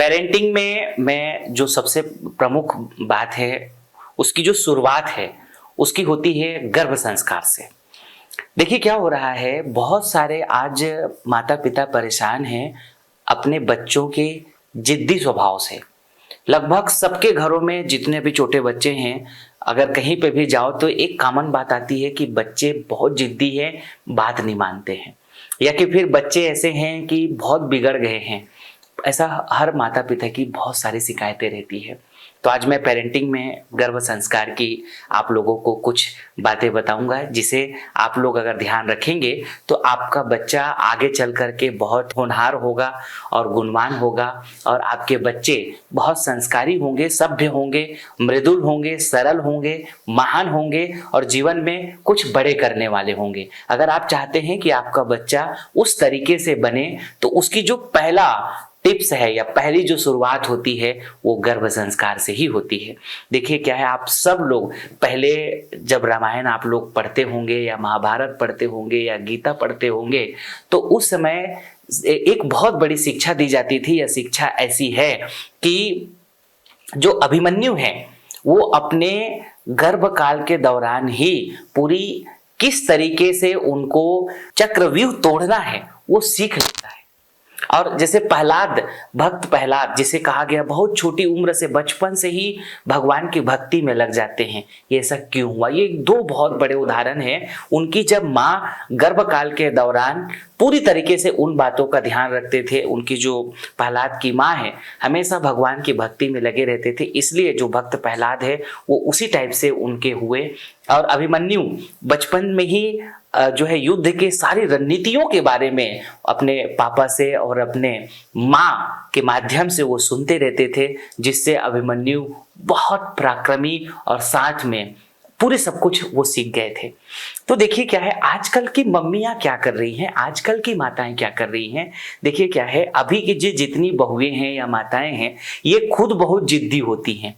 Parenting में मैं जो सबसे प्रमुख बात है, उसकी जो शुरुआत है उसकी होती है गर्भ संस्कार से। देखिए क्या हो रहा है, बहुत सारे आज माता पिता परेशान हैं अपने बच्चों के जिद्दी स्वभाव से। लगभग सबके घरों में जितने भी छोटे बच्चे हैं, अगर कहीं पे भी जाओ तो एक कॉमन बात आती है कि बच्चे बहुत जिद्दी हैं, बात नहीं मानते हैं, या कि फिर बच्चे ऐसे हैं कि बहुत बिगड़ गए हैं। ऐसा हर माता पिता की बहुत सारी शिकायतें रहती है। तो आज मैं पेरेंटिंग में गर्भ संस्कार की आप लोगों को कुछ बातें बताऊंगा, जिसे आप लोग अगर ध्यान रखेंगे तो आपका बच्चा आगे चल करके बहुत होनहार होगा और गुणवान होगा, और आपके बच्चे बहुत संस्कारी होंगे, सभ्य होंगे, मृदुल होंगे, सरल होंगे, महान होंगे और जीवन में कुछ बड़े करने वाले होंगे। अगर आप चाहते हैं कि आपका बच्चा उस तरीके से बने तो उसकी जो पहला टिप्स है या पहली जो शुरुआत होती है वो गर्भ संस्कार से ही होती है। देखिए क्या है, आप सब लोग पहले जब रामायण आप लोग पढ़ते होंगे या महाभारत पढ़ते होंगे या गीता पढ़ते होंगे तो उस समय एक बहुत बड़ी शिक्षा दी जाती थी। यह शिक्षा ऐसी है कि जो अभिमन्यु है वो अपने गर्भकाल के दौरान ही पूरी किस तरीके से उनको चक्रव्यूह तोड़ना है वो सीख लेता है। और जैसे प्रहलाद, भक्त प्रहलाद जिसे कहा गया, बहुत छोटी उम्र से, बचपन से ही भगवान की भक्ति में लग जाते हैं। ये ऐसा क्यों हुआ? ये दो बहुत बड़े उदाहरण हैं उनकी। जब माँ गर्भकाल के दौरान पूरी तरीके से उन बातों का ध्यान रखते थे, उनकी जो प्रहलाद की माँ है हमेशा भगवान की भक्ति में लगे रहते थे, इसलिए जो भक्त प्रहलाद है वो उसी टाइप से उनके हुए। और अभिमन्यु बचपन में ही जो है युद्ध के सारी रणनीतियों के बारे में अपने पापा से और अपने माँ के माध्यम से वो सुनते रहते थे, जिससे अभिमन्यु बहुत पराक्रमी और साथ में पूरे सब कुछ वो सीख गए थे। तो देखिए क्या है, आजकल की मम्मियाँ क्या कर रही हैं, आजकल की माताएं क्या कर रही हैं। देखिए क्या है, अभी की जितनी बहुएं हैं या माताएं हैं ये खुद बहुत जिद्दी होती हैं।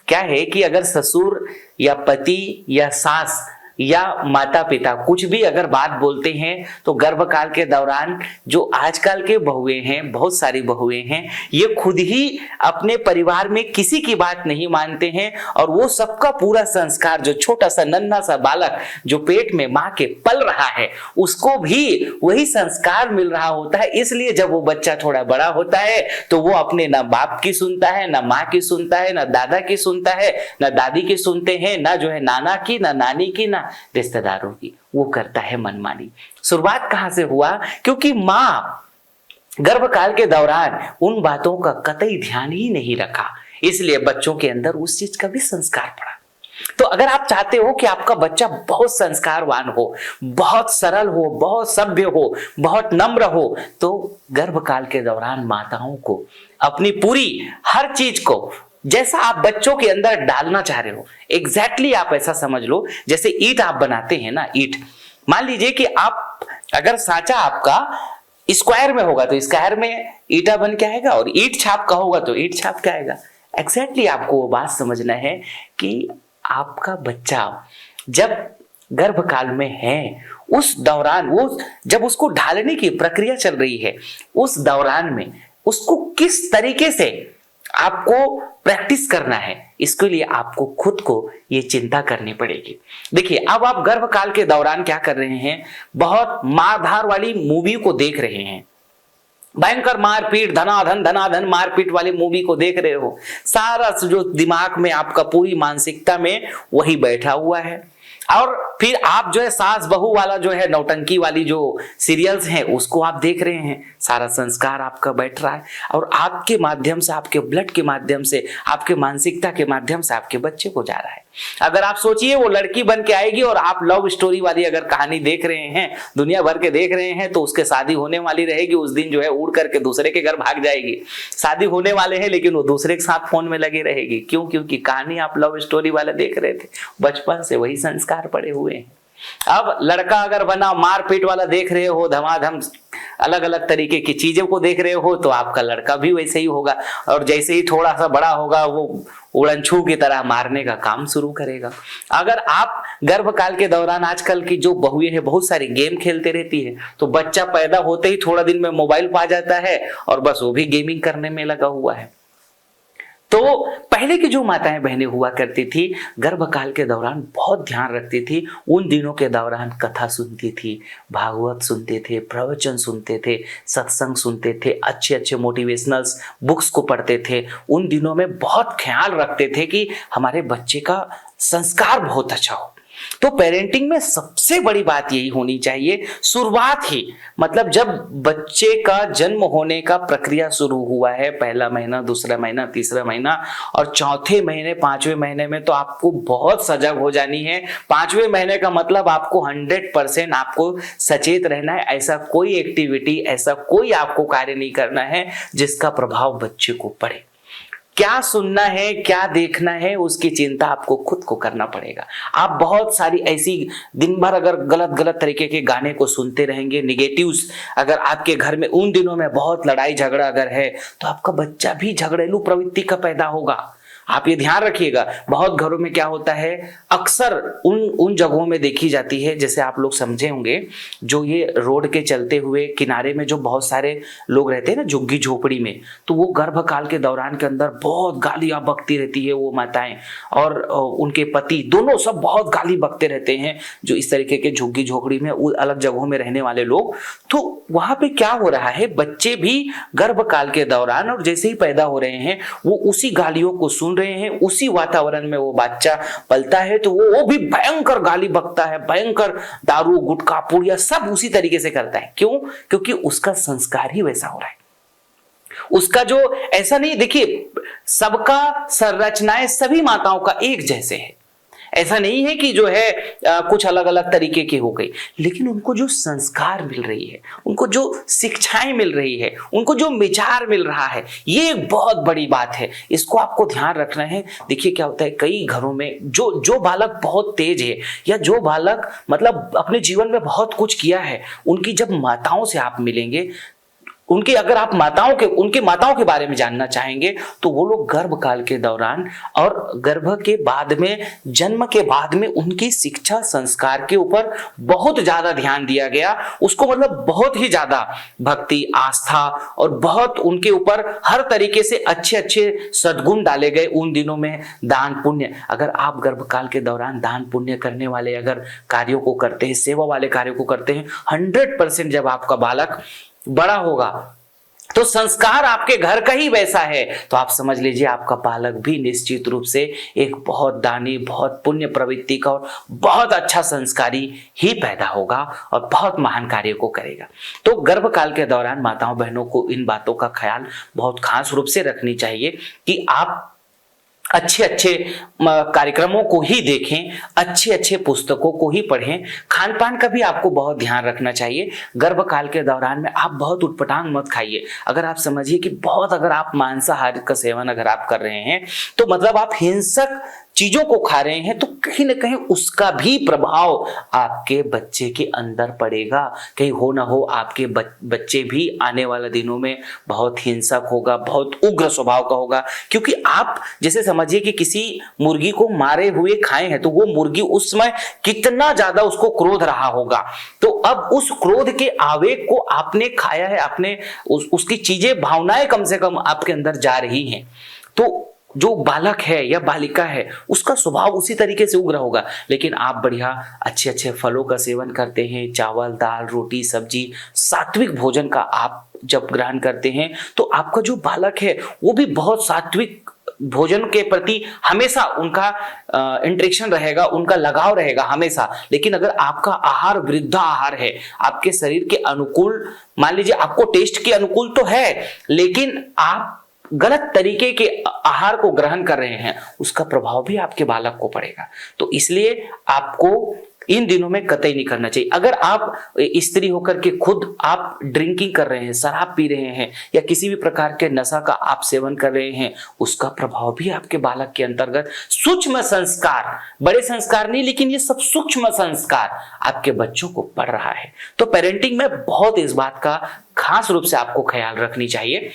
क्या है कि अगर ससुर या पति या सास या माता पिता कुछ भी अगर बात बोलते हैं तो गर्भकाल के दौरान जो आजकल के बहुएं हैं, बहुत सारी बहुएं हैं, ये खुद ही अपने परिवार में किसी की बात नहीं मानते हैं और वो सबका पूरा संस्कार, जो छोटा सा नन्हा सा बालक जो पेट में माँ के पल रहा है उसको भी वही संस्कार मिल रहा होता है। इसलिए जब वो बच्चा थोड़ा बड़ा होता है तो वो अपने ना बाप की सुनता है, ना माँ की सुनता है, ना दादा की सुनता है, ना दादी की सुनते हैं, ना जो है नाना की, ना नानी की, ना रिश्तेदारों की, वो करता है मनमानी। शुरुआत कहां से हुआ? क्योंकि मां गर्भकाल के दौरान उन बातों का कतई ध्यान ही नहीं रखा, इसलिए बच्चों के अंदर उस चीज का भी संस्कार पड़ा। तो अगर आप चाहते हो कि आपका बच्चा बहुत संस्कारवान हो, बहुत सरल हो, बहुत सभ्य हो, बहुत नम्र हो, तो गर्भकाल के दौरान माताओं को अपनी पूरी हर चीज को, जैसा आप बच्चों के अंदर डालना चाह रहे हो, एग्जैक्टली आप ऐसा समझ लो जैसे ईंट आप बनाते हैं ना, ईंट मान लीजिए कि आप अगर सांचा आपका स्क्वायर में होगा तो स्क्वायर में ईंटा बन के आएगा, और ईंट छाप का होगा तो ईंट छाप के आएगा। एग्जैक्टली आपको वो बात समझना है कि आपका बच्चा जब गर्भकाल में है उस दौरान, वो जब उसको ढालने की प्रक्रिया चल रही है, उस दौरान में उसको किस तरीके से आपको प्रैक्टिस करना है, इसके लिए आपको खुद को ये चिंता करनी पड़ेगी। देखिए अब आप गर्भकाल के दौरान क्या कर रहे हैं, बहुत मारधार वाली मूवी को देख रहे हैं, भयंकर मारपीट, धनाधन धनाधन मारपीट वाली मूवी को देख रहे हो, सारा जो दिमाग में आपका पूरी मानसिकता में वही बैठा हुआ है। और फिर आप जो है सास बहू वाला जो है नौटंकी वाली जो सीरियल्स हैं उसको आप देख रहे हैं, सारा संस्कार आपका बैठ रहा है और आपके माध्यम से, आपके ब्लड के माध्यम से, आपके मानसिकता के माध्यम से आपके बच्चे को जा रहा है। अगर आप सोचिए वो लड़की बन के आएगी और आप लव स्टोरी वाली अगर कहानी देख रहे हैं, दुनिया भर के देख रहे हैं, तो उसके शादी होने वाली रहेगी, उस दिन जो है उड़ करके दूसरे के घर भाग जाएगी। शादी होने वाले हैं लेकिन वो दूसरे के साथ फोन में लगी रहेगी। क्यों? क्योंकि कहानी आप लव स्टोरी वाला देख रहे थे, बचपन से वही संस्कार पड़े हुए हैं। अब लड़का अगर बना मारपीट वाला देख रहे हो, धमाधम अलग अलग तरीके की चीजों को देख रहे हो, तो आपका लड़का भी वैसे ही होगा। और जैसे ही थोड़ा सा बड़ा होगा वो उड़नछू की तरह मारने का काम शुरू करेगा। अगर आप गर्भकाल के दौरान, आजकल की जो बहुएं हैं बहुत सारी गेम खेलते रहती है, तो बच्चा पैदा होते ही थोड़ा दिन में मोबाइल पा जाता है और बस वो भी गेमिंग करने में लगा हुआ है। तो पहले की जो माताएं बहनें हुआ करती थी, गर्भकाल के दौरान बहुत ध्यान रखती थी। उन दिनों के दौरान कथा सुनती थी, भागवत सुनते थे, प्रवचन सुनते थे, सत्संग सुनते थे, अच्छे अच्छे मोटिवेशनल्स बुक्स को पढ़ते थे। उन दिनों में बहुत ख्याल रखते थे कि हमारे बच्चे का संस्कार बहुत अच्छा हो। तो पेरेंटिंग में सबसे बड़ी बात यही होनी चाहिए, शुरुआत ही मतलब जब बच्चे का जन्म होने का प्रक्रिया शुरू हुआ है, पहला महीना, दूसरा महीना, तीसरा महीना और चौथे महीने, पांचवें महीने में तो आपको बहुत सजग हो जानी है। पांचवें महीने का मतलब आपको 100% आपको सचेत रहना है। ऐसा कोई एक्टिविटी, ऐसा कोई आपको कार्य नहीं करना है जिसका प्रभाव बच्चे को पड़े। क्या सुनना है, क्या देखना है, उसकी चिंता आपको खुद को करना पड़ेगा। आप बहुत सारी ऐसी दिन भर अगर गलत गलत तरीके के गाने को सुनते रहेंगे, निगेटिव्स, अगर आपके घर में उन दिनों में बहुत लड़ाई झगड़ा अगर है, तो आपका बच्चा भी झगड़ेलू प्रवृत्ति का पैदा होगा। आप ये ध्यान रखिएगा। बहुत घरों में क्या होता है, अक्सर उन जगहों में देखी जाती है, जैसे आप लोग समझे होंगे, जो ये रोड के चलते हुए किनारे में जो बहुत सारे लोग रहते हैं ना झुग्गी झोपड़ी में, तो वो गर्भकाल के दौरान के अंदर बहुत गालियां बकती रहती है वो माताएं, और उनके पति दोनों सब बहुत गाली बकते रहते हैं, जो इस तरीके के झुग्गी झोपड़ी में अलग जगहों में रहने वाले लोग। तो वहां पे क्या हो रहा है, बच्चे भी गर्भकाल के दौरान और जैसे ही पैदा हो रहे हैं वो उसी गालियों को सुन रहे हैं, उसी वातावरण में वो बच्चा पलता है, तो वो भी भयंकर गाली बकता है, भयंकर दारू गुटखा पुड़िया सब उसी तरीके से करता है। क्यों? क्योंकि उसका संस्कार ही वैसा हो रहा है। उसका जो ऐसा नहीं, देखिए सबका संरचनाएं सभी माताओं का एक जैसे है, ऐसा नहीं है कि जो है कुछ अलग अलग तरीके की हो गई, लेकिन उनको जो संस्कार मिल रही है, उनको जो शिक्षाएं मिल रही है, उनको जो विचार मिल रहा है, ये एक बहुत बड़ी बात है। इसको आपको ध्यान रखना है। देखिए क्या होता है, कई घरों में जो बालक बहुत तेज है या जो बालक मतलब अपने जीवन में बहुत कुछ किया है, उनकी जब माताओं से आप मिलेंगे, उनकी अगर आप उनकी माताओं के बारे में जानना चाहेंगे, तो वो लोग गर्भकाल के दौरान और गर्भ के बाद में, जन्म के बाद में उनकी शिक्षा संस्कार के ऊपर बहुत ज्यादा ध्यान दिया गया। उसको मतलब बहुत ही ज्यादा भक्ति, आस्था और बहुत उनके ऊपर हर तरीके से अच्छे अच्छे सद्गुण डाले गए। उन दिनों में दान पुण्य, अगर आप गर्भकाल के दौरान दान पुण्य करने वाले अगर कार्यों को करते हैं, सेवा वाले कार्यों को करते हैं, 100% जब आपका बालक बड़ा होगा तो संस्कार आपके घर का ही वैसा है, तो आप समझ लीजिए आपका बालक भी निश्चित रूप से एक बहुत दानी, बहुत पुण्य प्रवृत्ति का और बहुत अच्छा संस्कारी ही पैदा होगा और बहुत महान कार्य को करेगा। तो गर्भकाल के दौरान माताओं बहनों को इन बातों का ख्याल बहुत खास रूप से रखनी चाहिए कि आप अच्छे अच्छे कार्यक्रमों को ही देखें, अच्छे अच्छे पुस्तकों को ही पढ़ें। खान पान का भी आपको बहुत ध्यान रखना चाहिए। गर्भकाल के दौरान में आप बहुत उटपटांग मत खाइए। अगर आप समझिए कि बहुत अगर आप मांसाहार का सेवन अगर आप कर रहे हैं, तो मतलब आप हिंसक चीजों को खा रहे हैं, तो कहीं ना कहीं उसका भी प्रभाव आपके बच्चे के अंदर पड़ेगा। कहीं हो ना हो आपके बच्चे भी आने वाले दिनों में बहुत हिंसक होगा, बहुत उग्र स्वभाव का होगा। क्योंकि आप जैसे समझिए कि किसी मुर्गी को मारे हुए खाए हैं, तो वो मुर्गी उस समय कितना ज्यादा उसको क्रोध रहा होगा, तो अब उस क्रोध के आवेग को आपने खाया है, आपने उसकी चीजें, भावनाएं कम से कम आपके अंदर जा रही हैं, तो जो बालक है या बालिका है उसका स्वभाव उसी तरीके से उग्र होगा। लेकिन आप बढ़िया अच्छे अच्छे फलों का सेवन करते हैं, चावल दाल रोटी सब्जी सात्विक भोजन का आप जब ग्रहण करते हैं, तो आपका जो बालक है वो भी बहुत सात्विक भोजन के प्रति हमेशा उनका इंटरेक्शन रहेगा, उनका लगाव रहेगा हमेशा। लेकिन अगर आपका आहार वृद्धा आहार है, आपके शरीर के अनुकूल, मान लीजिए आपको टेस्ट के अनुकूल तो है, लेकिन आप गलत तरीके के आहार को ग्रहण कर रहे हैं, उसका प्रभाव भी आपके बालक को पड़ेगा। तो इसलिए आपको इन दिनों में कतई नहीं करना चाहिए। अगर आप स्त्री होकर के खुद आप ड्रिंकिंग कर रहे हैं, शराब पी रहे हैं या किसी भी प्रकार के नशा का आप सेवन कर रहे हैं, उसका प्रभाव भी आपके बालक के अंतर्गत सूक्ष्म संस्कार, बड़े संस्कार नहीं लेकिन ये सब सूक्ष्म संस्कार आपके बच्चों को पड़ रहा है। तो पेरेंटिंग में बहुत इस बात का खास रूप से आपको ख्याल रखनी चाहिए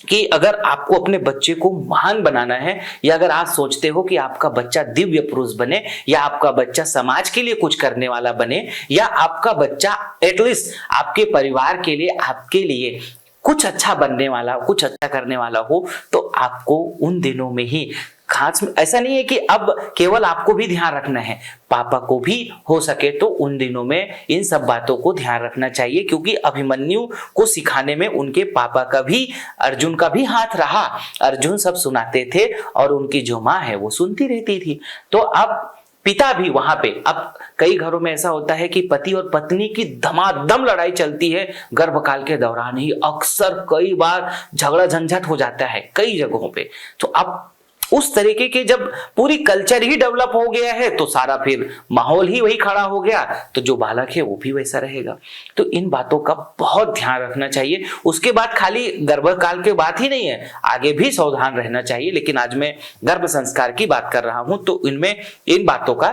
कि अगर आपको अपने बच्चे को महान बनाना है, या अगर आप सोचते हो कि आपका बच्चा दिव्य पुरुष बने, या आपका बच्चा समाज के लिए कुछ करने वाला बने, या आपका बच्चा एटलीस्ट आपके परिवार के लिए, आपके लिए कुछ अच्छा बनने वाला, कुछ अच्छा करने वाला हो, तो आपको उन दिनों में ही खास, ऐसा नहीं है कि अब केवल आपको भी ध्यान रखना है, पापा को भी हो सके तो उन दिनों में इन सब बातों को ध्यान रखना चाहिए, क्योंकि अभिमन्यु को सिखाने में उनके पापा का भी, अर्जुन का भी हाथ रहा। अर्जुन सब सुनाते थे और उनकी जो माँ है वो सुनती रहती थी। तो अब पिता भी वहां पे, अब कई घरों में ऐसा होता है कि पति और पत्नी की धमाधम लड़ाई चलती है गर्भकाल के दौरान ही, अक्सर कई बार झगड़ा झंझट हो जाता है कई जगहों पे। तो अब उस तरीके के जब पूरी कल्चर ही डेवलप हो गया है तो सारा फिर माहौल ही वही खड़ा हो गया, तो जो बालक है वो भी वैसा रहेगा। तो इन बातों का बहुत ध्यान रखना चाहिए। उसके बाद खाली गर्भकाल के बात ही नहीं है, आगे भी सावधान रहना चाहिए, लेकिन आज मैं गर्भ संस्कार की बात कर रहा हूं तो इनमें इन बातों का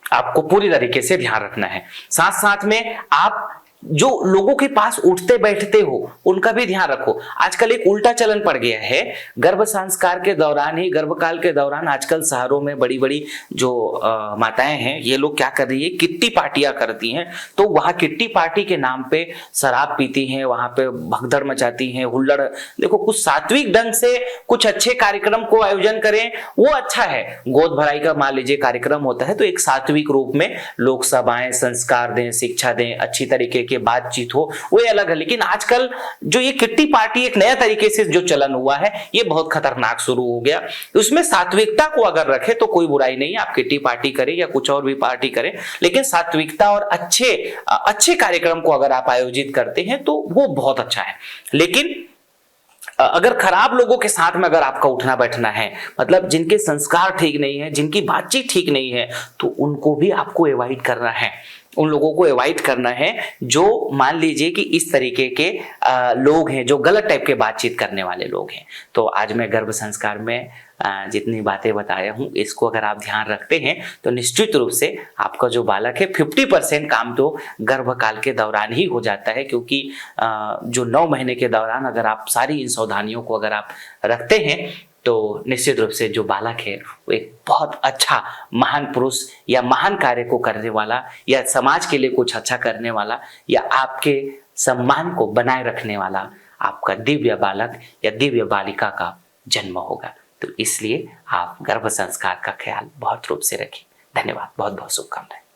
आपको पूरी तरीके से ध्यान रखना है। साथ साथ में आप जो लोगों के पास उठते बैठते हो उनका भी ध्यान रखो। आजकल एक उल्टा चलन पड़ गया है, गर्भ संस्कार के दौरान ही, गर्भकाल के दौरान आजकल शहरों में बड़ी बड़ी जो माताएं हैं, ये लोग क्या कर रही है, किट्टी पार्टियां करती हैं। तो वहां किट्टी पार्टी के नाम पे शराब पीती हैं, वहां पे भगदड़ मचाती हैं, हुल्लड़। देखो, कुछ सात्विक ढंग से कुछ अच्छे कार्यक्रम को आयोजन करें, वो अच्छा है। गोद भराई का मान लीजिए कार्यक्रम होता है तो एक सात्विक रूप में लोक सभाएं, संस्कार दें, शिक्षा दें, अच्छी तरीके के बातचीत हो, वो अलग है। लेकिन आजकल जो ये किट्टी पार्टी एक नया तरीके से जो चलन हुआ है, ये बहुत खतरनाक शुरू हो गया। उसमें सात्विकता को अगर रखे तो कोई बुराई नहीं है, आप किट्टी पार्टी करें या कुछ और भी पार्टी करें, लेकिन सात्विकता और अच्छे कार्यक्रम को अगर आप आयोजित करते हैं तो वो बहुत अच्छा है। लेकिन अगर खराब लोगों के साथ में अगर आपका उठना बैठना है, मतलब जिनके संस्कार ठीक नहीं है, जिनकी बातचीत ठीक नहीं है, तो उनको भी आपको अवॉइड करना है। उन लोगों को अवॉइड करना है जो मान लीजिए कि इस तरीके के लोग हैं, जो गलत टाइप के बातचीत करने वाले लोग हैं। तो आज मैं गर्भ संस्कार में जितनी बातें बताया हूं, इसको अगर आप ध्यान रखते हैं तो निश्चित रूप से आपका जो बालक है 50% काम तो गर्भकाल के दौरान ही हो जाता है। क्योंकि जो 9 महीने के दौरान अगर आप सारी इन सावधानियों को अगर आप रखते हैं तो निश्चित रूप से जो बालक है वो एक बहुत अच्छा महान पुरुष या महान कार्य को करने वाला, या समाज के लिए कुछ अच्छा करने वाला, या आपके सम्मान को बनाए रखने वाला आपका दिव्य बालक या दिव्य बालिका का जन्म होगा। तो इसलिए आप गर्भ संस्कार का ख्याल बहुत रूप से रखें। धन्यवाद, बहुत बहुत शुभकामनाएं।